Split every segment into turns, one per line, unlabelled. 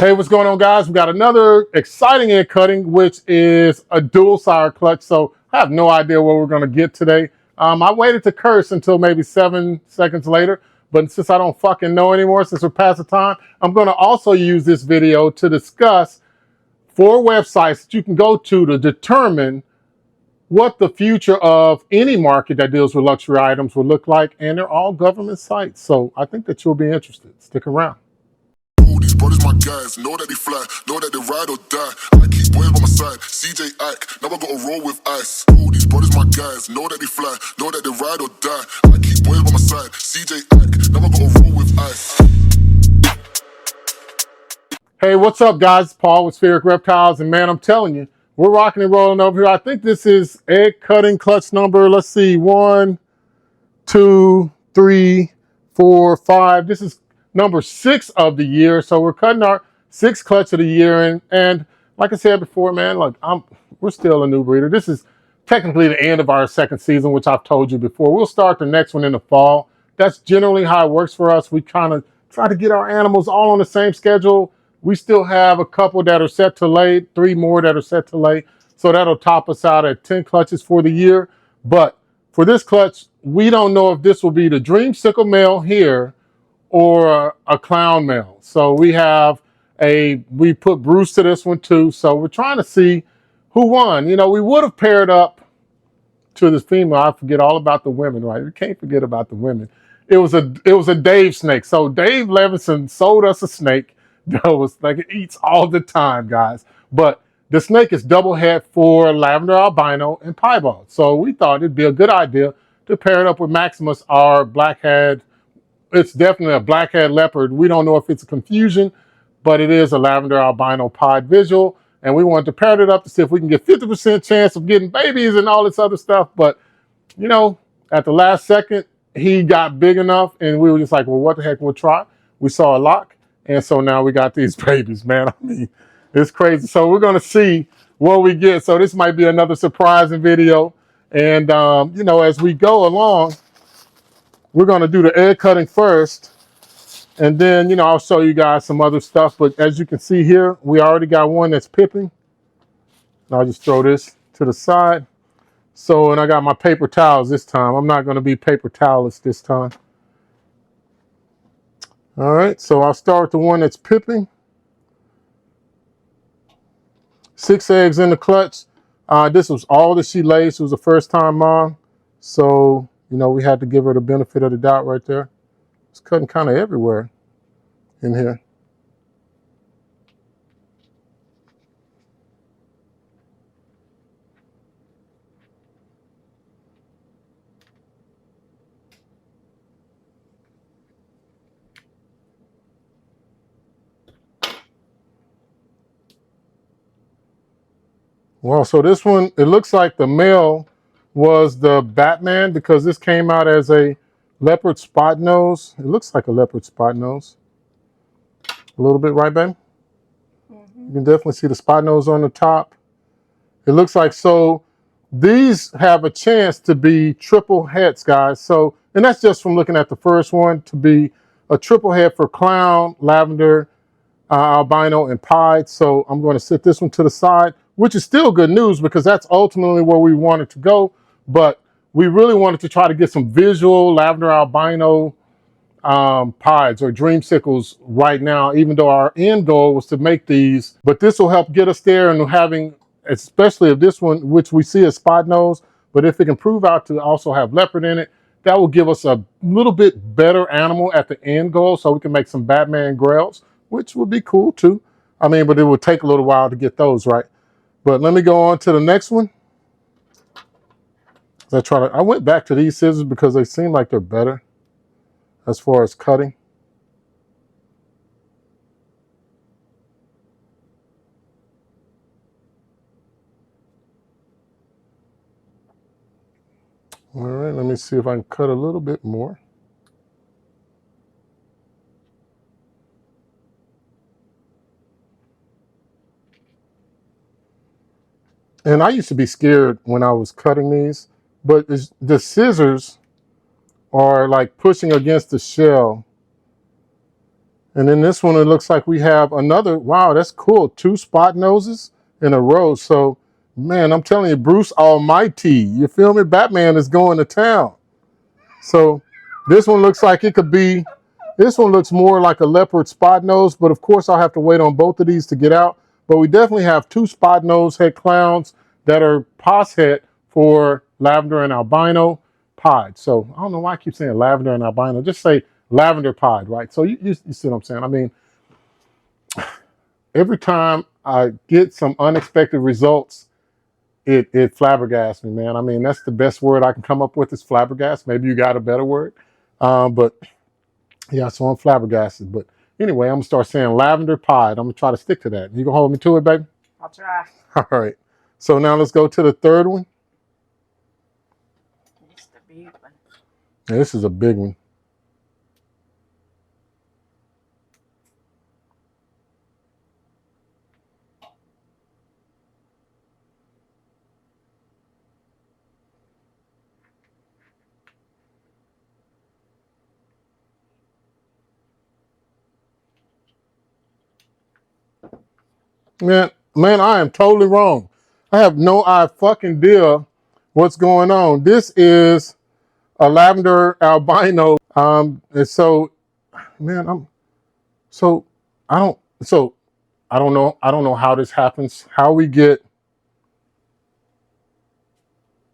Hey, what's going on, guys? We got another exciting egg cutting, which is a dual sire clutch. So I have no idea what we're going to get today. I waited to curse until maybe 7 seconds later, but since I don't fucking know anymore, since we're past the time, I'm going to also use this video to discuss 4 websites that you can go to determine what the future of any market that deals with luxury items will look like, and they're all government sites. So I think that you'll be interested. Stick around.
These brothers my guys, know that they fly, know that they ride or die. I keep boys by my side, CJ Ike, now I gotta roll with ice. These brothers my guys, know that they fly, know that they ride or die. I keep boys by my side, CJ Ike, now I gotta roll with ice.
Hey, what's up, guys? It's Paul with Spheric Reptiles, and man, I'm telling you, we're rocking and rolling over here. I think this is egg cutting clutch number, let's see, 1, 2, 3, 4, 5. This is number 6 of the year. So we're cutting our 6th clutch of the year. And like I said before, man, look, we're still a new breeder. This is technically the end of our 2nd season, which I've told you before. We'll start the next one in the fall. That's generally how it works for us. We kind of try to get our animals all on the same schedule. We still have a couple that are set to lay, 3 more that are set to lay. So that'll top us out at 10 clutches for the year. But for this clutch, we don't know if this will be the dreamsicle male here or a clown male. So we put Bruce to this one too. So we're trying to see who won. You know, we would have paired up to this female. I forget all about the women, right? We can't forget about the women. It was a Dave snake. So Dave Levinson sold us a snake that was like, it eats all the time, guys. But the snake is double head for lavender albino and piebald. So we thought it'd be a good idea to pair it up with Maximus, our blackhead. It's definitely a blackhead leopard. We don't know if it's a confusion, but it is a lavender albino pied visual. And we wanted to pair it up to see if we can get 50% chance of getting babies and all this other stuff. But, you know, at the last second, he got big enough and we were just like, well, what the heck, we'll try. We saw a lock. And so now we got these babies, man. I mean, it's crazy. So we're going to see what we get. So this might be another surprising video. And, you know, as we go along, we're going to do the egg cutting first. And then, you know, I'll show you guys some other stuff. But as you can see here, we already got one that's pipping. I'll just throw this to the side. So, and I got my paper towels this time. I'm not going to be paper towelless this time. All right, so I'll start with the one that's pipping. 6 eggs in the clutch. This was all that she laid. She was a first-time mom. So, you know, we had to give her the benefit of the doubt right there. It's cutting kind of everywhere in here. Well, so this one, it looks like the male was the Batman because this came out as a leopard spot nose. It looks like a leopard spot nose. A little bit, right, babe? You can definitely see the spot nose on the top. It looks like, so these have a chance to be triple heads, guys. So, and that's just from looking at the first one, to be a triple head for clown, lavender, albino, and pied. So I'm going to set this one to the side, which is still good news because that's ultimately where we wanted to go. But we really wanted to try to get some visual lavender albino pieds or dreamsicles right now, even though our end goal was to make these. But this will help get us there, and having, especially if this one, which we see as spot nose, but if it can prove out to also have leopard in it, that will give us a little bit better animal at the end goal, so we can make some Batman grails, which would be cool too. I mean, but it would take a little while to get those right. But let me go on to the next one. I went back to these scissors because they seem like they're better as far as cutting. All right, let me see if I can cut a little bit more. And I used to be scared when I was cutting these, but the scissors are like pushing against the shell And then this one, it looks like we have another. Wow, that's cool. 2 spot noses in a row. So, man, I'm telling you, Bruce Almighty. You feel me? Batman is going to town. So this one looks like it could be. This one looks more like a leopard spot nose, but of course I'll have to wait on both of these to get out. But we definitely have 2 spot nose head clowns that are pos head for lavender and albino pied. So I don't know why I keep saying lavender and albino. Just say lavender pied, right? So you see what I'm saying? I mean, every time I get some unexpected results, it flabbergasts me, man. I mean, that's the best word I can come up with is flabbergast. Maybe you got a better word, but yeah, so I'm flabbergasted. But anyway, I'm gonna start saying lavender pied. I'm gonna try to stick to that. You gonna hold me to it, baby?
I'll try.
All right. So now let's go to the third one.
It's the big one.
Yeah, this is a big one. Man, I am totally wrong. I have no fucking idea what's going on. This is a lavender albino. And so, man, I don't know. I don't know how this happens. How we get.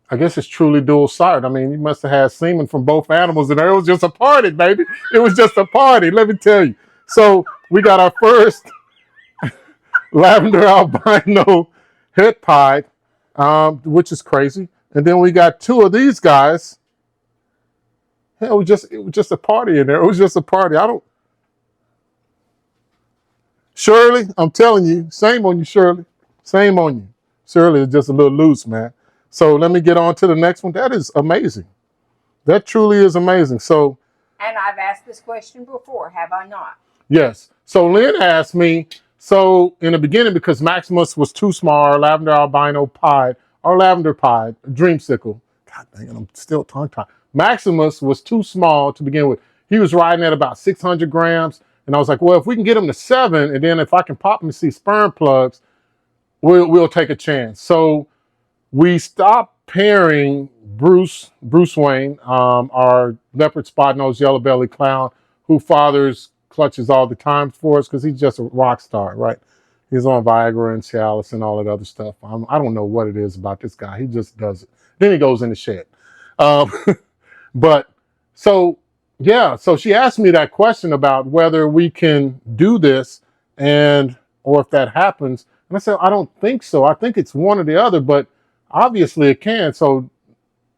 I guess it's truly dual sired. I mean, you must have had semen from both animals in there. It was just a party, baby. It was just a party. Let me tell you. So we got our first lavender albino head pied, which is crazy. And then we got 2 of these guys. It was just a party in there. It was just a party. Shirley, I'm telling you, shame on you, Shirley. Shame on you. Shirley is just a little loose, man. So let me get on to the next one. That is amazing. That truly is amazing. So,
and I've asked this question before, have I not?
Yes. So Lynn asked me, so in the beginning, because Maximus was too small, our lavender albino pied, our lavender pied, dreamsicle. God dang it, I'm still tongue-tied. Maximus was too small to begin with. He was riding at about 600 grams. And I was like, well, if we can get him to 7, and then if I can pop him to see sperm plugs, we'll take a chance. So we stopped pairing Bruce Wayne, our leopard spot nose yellow belly clown, who fathers clutches all the time for us because he's just a rock star, right? He's on Viagra and Cialis and all that other stuff. I don't know what it is about this guy. He just does it. Then he goes in the shed. Um, but so, yeah, so she asked me that question about whether we can do this or if that happens. And I said, I don't think so. I think it's one or the other, but obviously it can. So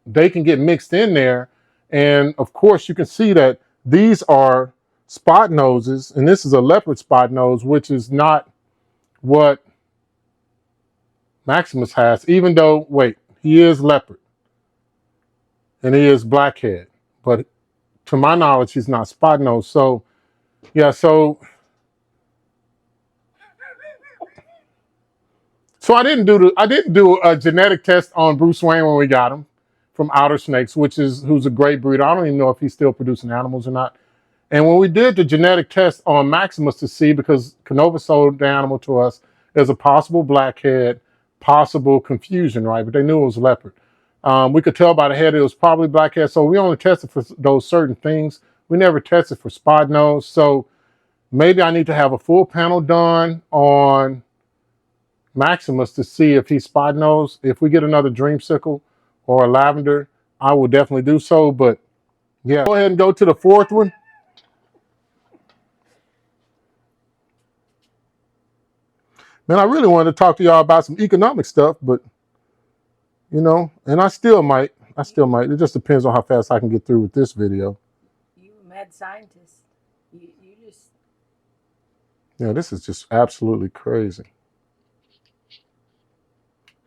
they can get mixed in there. And of course, you can see that these are spot noses, and this is a leopard spot nose, which is not what Maximus has, even though, wait, he is leopard and he is blackhead, but to my knowledge, he's not spot nose. So, yeah, so I didn't do a genetic test on Bruce Wayne when we got him from Outer Snakes, who's a great breeder. I don't even know if he's still producing animals or not. And when we did the genetic test on Maximus to see, because Canova sold the animal to us, there's a possible blackhead, possible confusion, right? But they knew it was leopard. We could tell by the head it was probably blackhead. So we only tested for those certain things. We never tested for spot nose. So maybe I need to have a full panel done on Maximus to see if he's spot nose. If we get another dreamsicle or a lavender, I will definitely do so. But yeah, go ahead and go to the 4th one. Man, I really wanted to talk to y'all about some economic stuff, but you know, and I still might. It just depends on how fast I can get through with this video.
You mad scientist. You just.
Yeah, this is just absolutely crazy.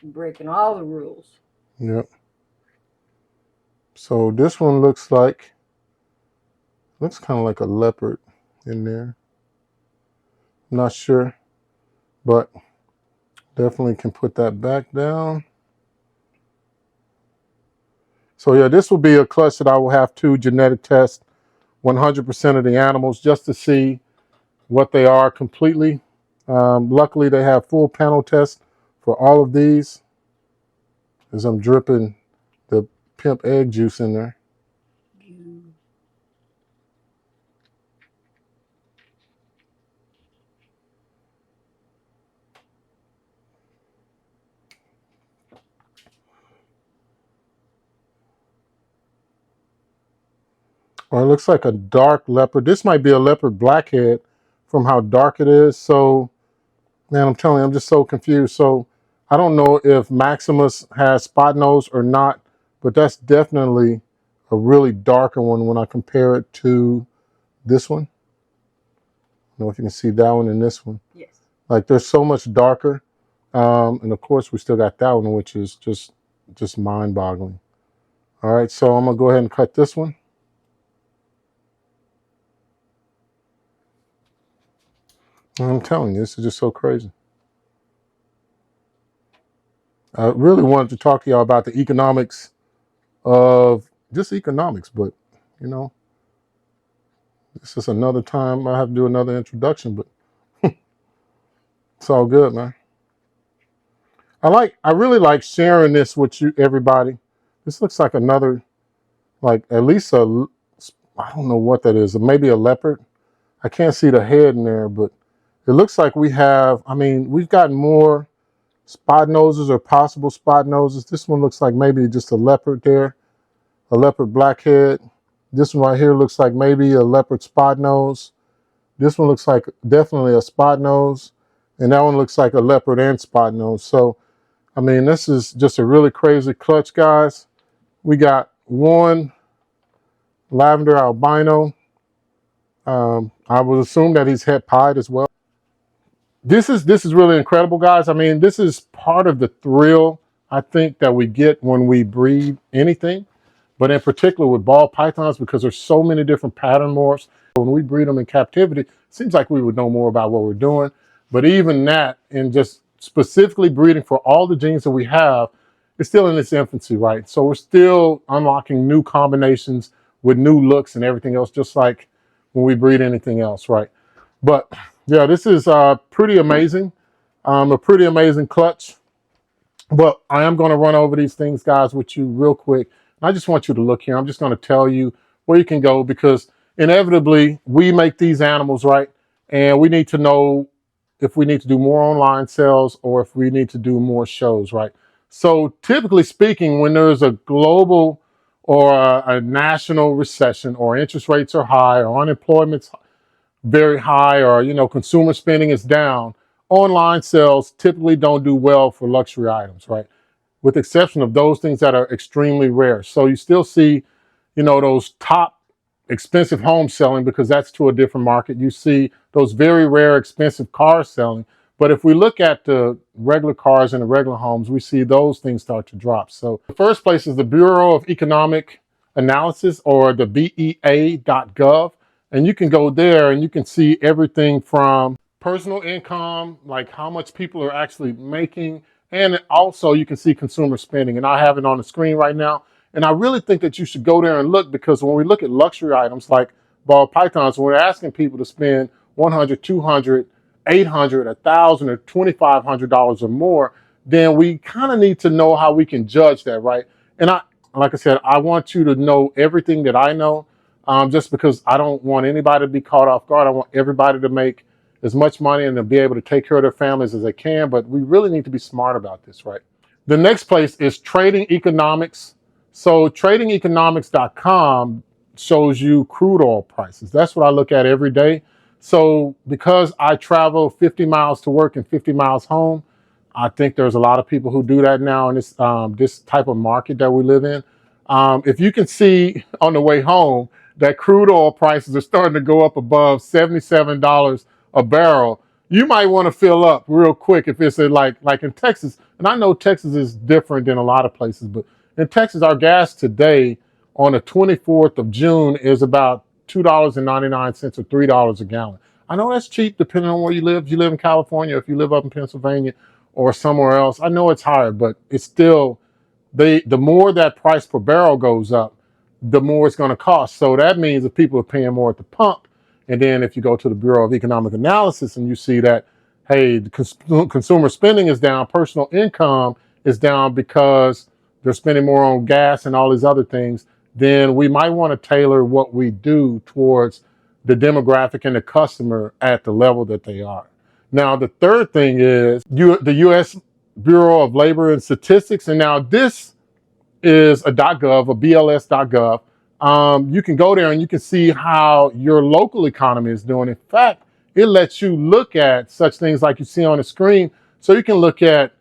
Breaking all the rules.
Yep. So this one looks kind of like a leopard in there. Not sure, but definitely can put that back down. So yeah, this will be a clutch that I will have to genetic test 100% of the animals just to see what they are completely. Luckily, they have full panel tests for all of these as I'm dripping the pimp egg juice in there.
You.
Or it looks like a dark leopard. This might be a leopard blackhead from how dark it is. So, man, I'm telling you, I'm just so confused. So I don't know if Maximus has spot nose or not, but that's definitely a really darker one when I compare it to this one. I don't know if you can see that one and this one.
Yes.
Like they're so much darker. And of course we still got that one, which is just mind boggling. All right, so I'm gonna go ahead and cut this one. And I'm telling you, this is just so crazy. I really wanted to talk to y'all about the economics of just economics, but you know, this is another time I have to do another introduction, but it's all good, man. I really like sharing this with you, everybody. This looks like another, like at least I don't know what that is. Maybe a leopard. I can't see the head in there, but it looks like we have, I mean, we've gotten more spot noses or possible spot noses. This one looks like maybe just a leopard there, a leopard blackhead. This one right here looks like maybe a leopard spot nose. This one looks like definitely a spot nose. And that one looks like a leopard and spot nose. So, I mean, this is just a really crazy clutch, guys. We got one lavender albino. I would assume that he's het pied as well. This is really incredible, guys. I mean, this is part of the thrill, I think, that we get when we breed anything, but in particular with ball pythons, because there's so many different pattern morphs. When we breed them in captivity, it seems like we would know more about what we're doing. But even that, in just specifically breeding for all the genes that we have, it's still in its infancy, right? So we're still unlocking new combinations with new looks and everything else, just like when we breed anything else, right? But yeah, this is pretty amazing, a pretty amazing clutch. But I am going to run over these things, guys, with you real quick. I just want you to look here. I'm just going to tell you where you can go, because inevitably we make these animals, right? And we need to know if we need to do more online sales or if we need to do more shows, right? So typically speaking, when there's a global or a national recession, or interest rates are high, or unemployment's very high, or consumer spending is down, online sales typically don't do well for luxury items, right? With the exception of those things that are extremely rare. So you still see, those top expensive homes selling, because that's to a different market. You see those very rare expensive cars selling. But if we look at the regular cars and the regular homes, we see those things start to drop. So the first place is the Bureau of Economic Analysis, or the BEA.gov. And you can go there and you can see everything from personal income, like how much people are actually making, and also you can see consumer spending. And I have it on the screen right now. And I really think that you should go there and look, because when we look at luxury items like ball pythons, when we're asking people to spend $100, $200, $800, $1,000, or $2,500 or more, then we kind of need to know how we can judge that, right? And like I said, I want you to know everything that I know, just because I don't want anybody to be caught off guard. I want everybody to make as much money and to be able to take care of their families as they can, but we really need to be smart about this, right? The next place is Trading Economics. So tradingeconomics.com shows you crude oil prices. That's what I look at every day. So because I travel 50 miles to work and 50 miles home, I think there's a lot of people who do that now in this type of market that we live in. If you can see on the way home that crude oil prices are starting to go up above $77 a barrel, you might want to fill up real quick if it's like in Texas. And I know Texas is different than a lot of places, but in Texas, our gas today on the 24th of June is about $2.99 or $3 a gallon. I know that's cheap depending on where you live. If you live in California, if you live up in Pennsylvania or somewhere else, I know it's higher, but it's still, the more that price per barrel goes up, the more it's going to cost. So that means if people are paying more at the pump, And then if you go to the Bureau of Economic Analysis and you see that, hey, the consumer spending is down, personal income is down because they're spending more on gas and all these other things, then we might want to tailor what we do towards the demographic and the customer at the level that they are. Now, the third thing is the U.S. Bureau of Labor and Statistics. And now this is a .gov, a BLS.gov. You can go there and you can see how your local economy is doing. In fact, it lets you look at such things like you see on the screen. So you can look at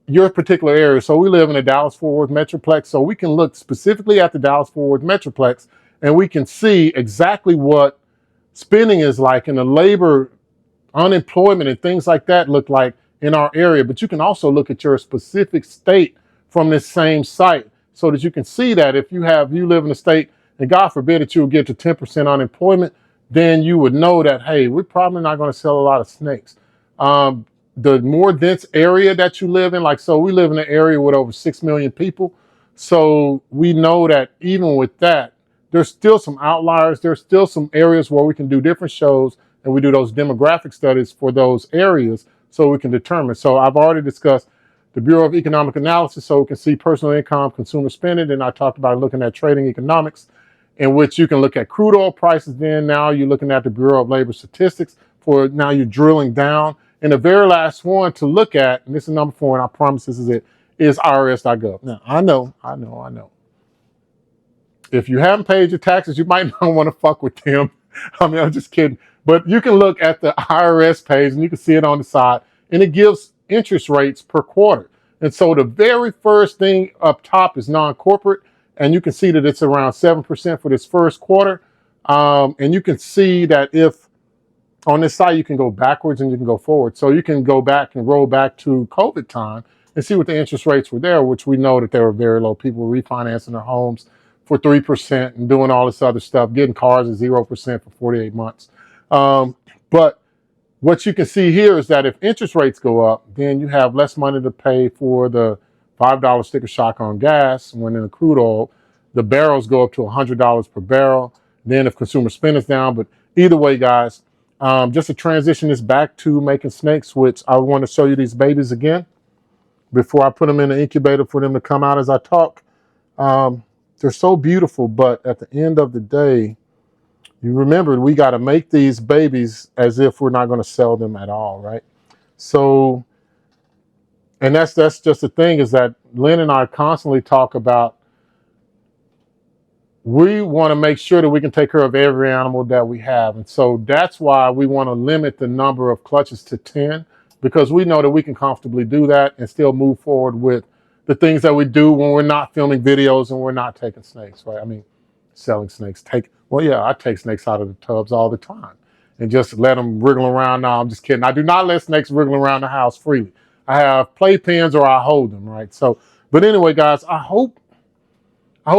your particular area. So we live in the Dallas-Fort Worth Metroplex. So we can look specifically at the Dallas-Fort Worth Metroplex and we can see exactly what spending is like and the labor, unemployment and things like that look like in our area. But you can also look at your specific state from this same site so that you can see that if you live in a state and God forbid that you will get to 10% unemployment, then you would know that, hey, we're probably not going to sell a lot of snakes. The more dense area that you live in, like, so we live in an area with over 6 million people. So we know that even with that, there's still some outliers. There's still some areas where we can do different shows and we do those demographic studies for those areas so we can determine. So I've already discussed the Bureau of Economic Analysis so we can see personal income, consumer spending. And I talked about looking at trading economics, in which you can look at crude oil prices. Then now you're looking at the Bureau of Labor Statistics for now you're drilling down. And the very last one to look at, and this is number 4, and I promise this is it, is IRS.gov. Now, I know. If you haven't paid your taxes, you might not want to fuck with them. I mean, I'm just kidding. But you can look at the IRS page and you can see it on the side, and it gives interest rates per quarter. And so the very first thing up top is non-corporate, and you can see that it's around 7% for this first quarter. And you can see that if on this side, you can go backwards and you can go forward. So you can go back and roll back to COVID time and see what the interest rates were there, which we know that they were very low. People were refinancing their homes for 3% and doing all this other stuff, getting cars at 0% for 48 months. But what you can see here is that if interest rates go up, then you have less money to pay for the $5 sticker shock on gas. When in the crude oil, the barrels go up to $100 per barrel. Then if consumer spend is down, but either way, guys, just to transition this back to making snakes, which I want to show you these babies again before I put them in the incubator for them to come out as I talk. They're so beautiful, but at the end of the day, you remember we got to make these babies as if we're not going to sell them at all, right? So, and that's just the thing, is that Lynn and I constantly talk about, we want to make sure that we can take care of every animal that we have. And so that's why we want to limit the number of clutches to 10, because we know that we can comfortably do that and still move forward with the things that we do when we're not filming videos and we're not taking snakes, right? I mean, selling snakes. I take snakes out of the tubs all the time and just let them wriggle around. No, I'm just kidding. I do not let snakes wriggle around the house freely. I have playpens or I hold them, right? So, but anyway, guys, I hope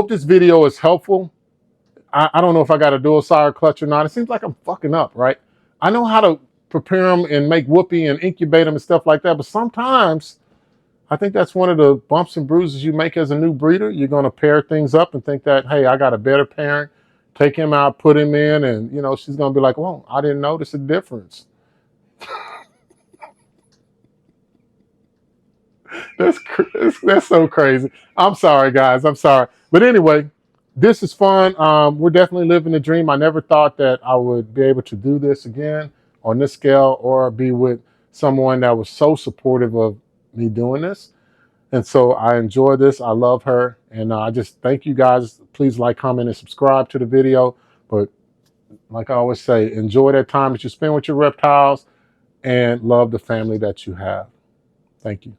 this video is helpful. I don't know if I got a dual sire clutch or not. It seems like I'm fucking up, right? I know how to prepare them and make whoopee and incubate them and stuff like that, but sometimes I think that's one of the bumps and bruises you make as a new breeder. You're going to pair things up and think that, hey, I got a better pairing. Take him out, put him in, and, you know, she's going to be like, well, I didn't notice a difference. That's so crazy. I'm sorry, guys. I'm sorry. But anyway, this is fun. We're definitely living the dream. I never thought that I would be able to do this again on this scale or be with someone that was so supportive of me doing this. And so I enjoy this. I love her. And I just thank you guys. Please like, comment, and subscribe to the video. But like I always say, enjoy that time that you spend with your reptiles and love the family that you have. Thank you.